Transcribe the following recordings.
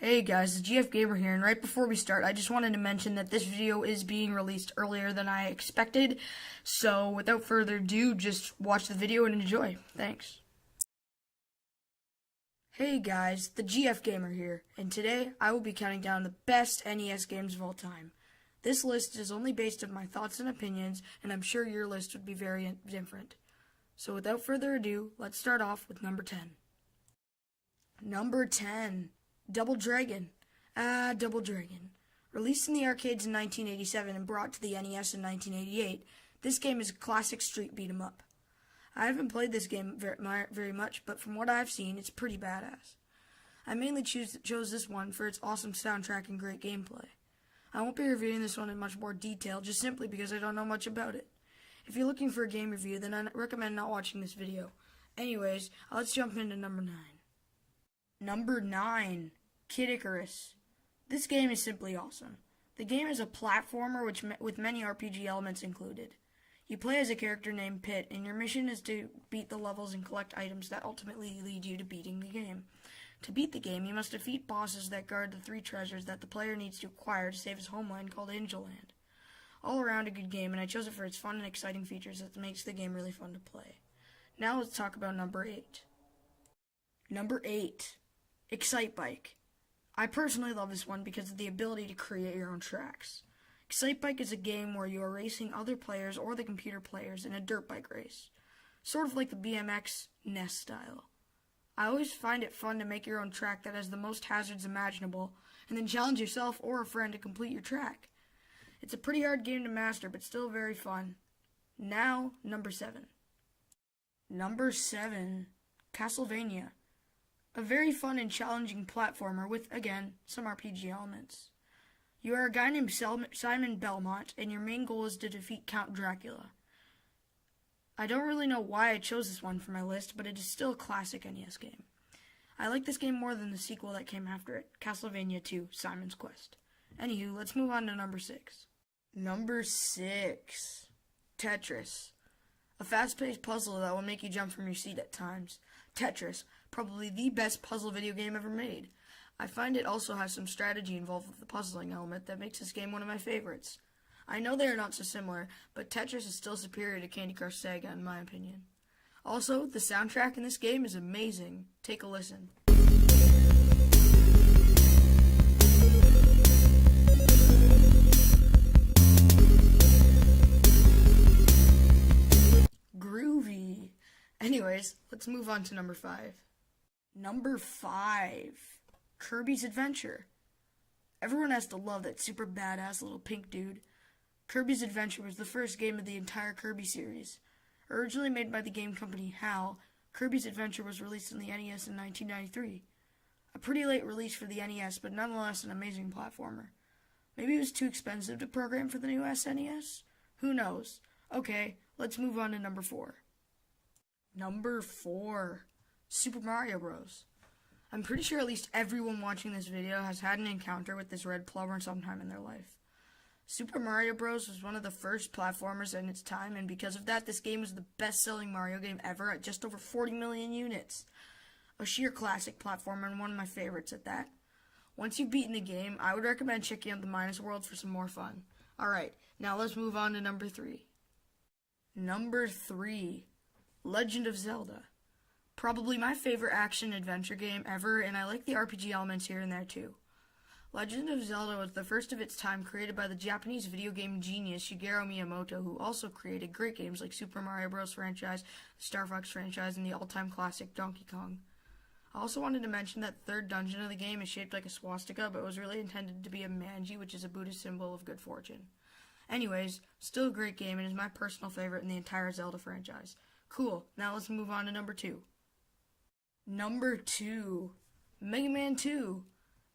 Hey guys, it's theGFgamer here, and right before we start, I just wanted to mention that this video is being released earlier than I expected, so without further ado, just watch the video and enjoy. Thanks. Hey guys, theGFgamer here, and today I will be counting down the best NES games of all time. This list is only based on my thoughts and opinions, and I'm sure your list would be very different. So without further ado, let's start off with number 10. Number 10. Double Dragon. Double Dragon. Released in the arcades in 1987 and brought to the NES in 1988, this game is a classic street beat-em-up. I haven't played this game very much, but from what I've seen, it's pretty badass. I mainly chose this one for its awesome soundtrack and great gameplay. I won't be reviewing this one in much more detail, just simply because I don't know much about it. If you're looking for a game review, then I recommend not watching this video. Anyways, let's jump into number 9. Number 9, Kid Icarus. This game is simply awesome. The game is a platformer with many RPG elements included. You play as a character named Pit, and your mission is to beat the levels and collect items that ultimately lead you to beating the game. To beat the game, you must defeat bosses that guard the 3 treasures that the player needs to acquire to save his homeland called Angelland. All around a good game, and I chose it for its fun and exciting features that makes the game really fun to play. Now let's talk about number 8. Number 8. Excitebike. I personally love this one because of the ability to create your own tracks. Excitebike is a game where you are racing other players or the computer players in a dirt bike race, sort of like the BMX NES style. I always find it fun to make your own track that has the most hazards imaginable, and then challenge yourself or a friend to complete your track. It's a pretty hard game to master, but still very fun. Now, number 7. Number 7, Castlevania. A very fun and challenging platformer with, again, some RPG elements. You are a guy named Simon Belmont, and your main goal is to defeat Count Dracula. I don't really know why I chose this one for my list, but it is still a classic NES game. I like this game more than the sequel that came after it, Castlevania II, Simon's Quest. Anywho, let's move on to number 6. Number 6, Tetris. A fast-paced puzzle that will make you jump from your seat at times. Tetris, probably the best puzzle video game ever made. I find it also has some strategy involved with the puzzling element that makes this game one of my favorites. I know they are not so similar, but Tetris is still superior to Candy Crush Saga in my opinion. Also, the soundtrack in this game is amazing. Take a listen. Groovy. Anyways, let's move on to number 5. Number 5. Kirby's Adventure. Everyone has to love that super badass little pink dude. Kirby's Adventure was the first game of the entire Kirby series. Originally made by the game company HAL, Kirby's Adventure was released on the NES in 1993. A pretty late release for the NES, but nonetheless an amazing platformer. Maybe it was too expensive to program for the new SNES? Who knows? Okay, let's move on to number 4. Number 4. Super Mario Bros. I'm pretty sure at least everyone watching this video has had an encounter with this red plumber sometime in their life. Super Mario Bros. Was one of the first platformers in its time, and because of that, this game was the best-selling Mario game ever at just over 40 million units. A sheer classic platformer and one of my favorites at that. Once you've beaten the game, I would recommend checking out the Minus World for some more fun. Alright, now let's move on to number 3. Number 3. Legend of Zelda. Probably my favorite action-adventure game ever, and I like the RPG elements here and there too. Legend of Zelda was the first of its time created by the Japanese video game genius Shigeru Miyamoto, who also created great games like Super Mario Bros. Franchise, the Star Fox franchise, and the all-time classic Donkey Kong. I also wanted to mention that the third dungeon of the game is shaped like a swastika, but was really intended to be a manji, which is a Buddhist symbol of good fortune. Anyways, still a great game and is my personal favorite in the entire Zelda franchise. Cool, now let's move on to number 2. Number 2. Mega Man 2.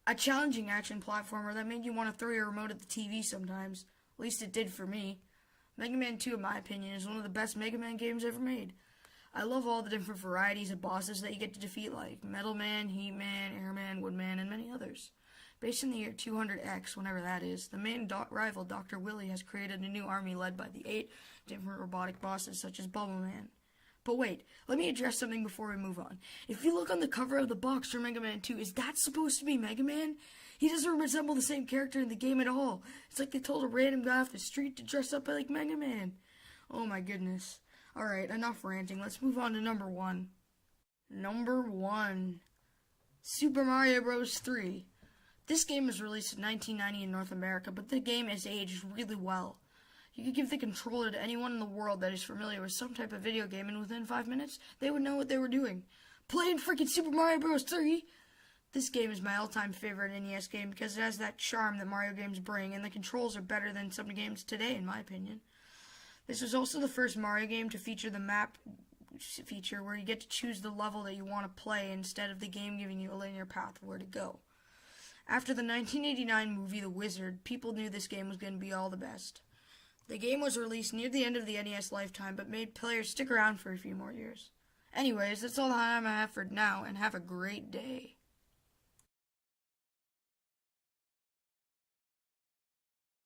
A challenging action platformer that made you want to throw your remote at the TV sometimes. At least it did for me. Mega Man 2, in my opinion, is one of the best Mega Man games ever made. I love all the different varieties of bosses that you get to defeat, like Metal Man, Heat Man, Airman, Woodman, and many others. Based in the year 200X, whenever that is, the main rival, Dr. Willy, has created a new army led by the 8 different robotic bosses such as Bubble Man. But wait, let me address something before we move on. If you look on the cover of the box for Mega Man 2, is that supposed to be Mega Man? He doesn't resemble the same character in the game at all. It's like they told a random guy off the street to dress up like Mega Man. Oh my goodness. Alright, enough ranting. Let's move on to number 1. Number 1. Super Mario Bros. 3. This game was released in 1990 in North America, but the game has aged really well. You could give the controller to anyone in the world that is familiar with some type of video game, and within 5 minutes, they would know what they were doing. Playing freaking Super Mario Bros. 3! This game is my all-time favorite NES game because it has that charm that Mario games bring, and the controls are better than some games today, in my opinion. This was also the first Mario game to feature the map feature, where you get to choose the level that you want to play instead of the game giving you a linear path of where to go. After the 1989 movie The Wizard, people knew this game was going to be all the best. The game was released near the end of the NES lifetime, but made players stick around for a few more years. Anyways, that's all the time I have for now, and have a great day.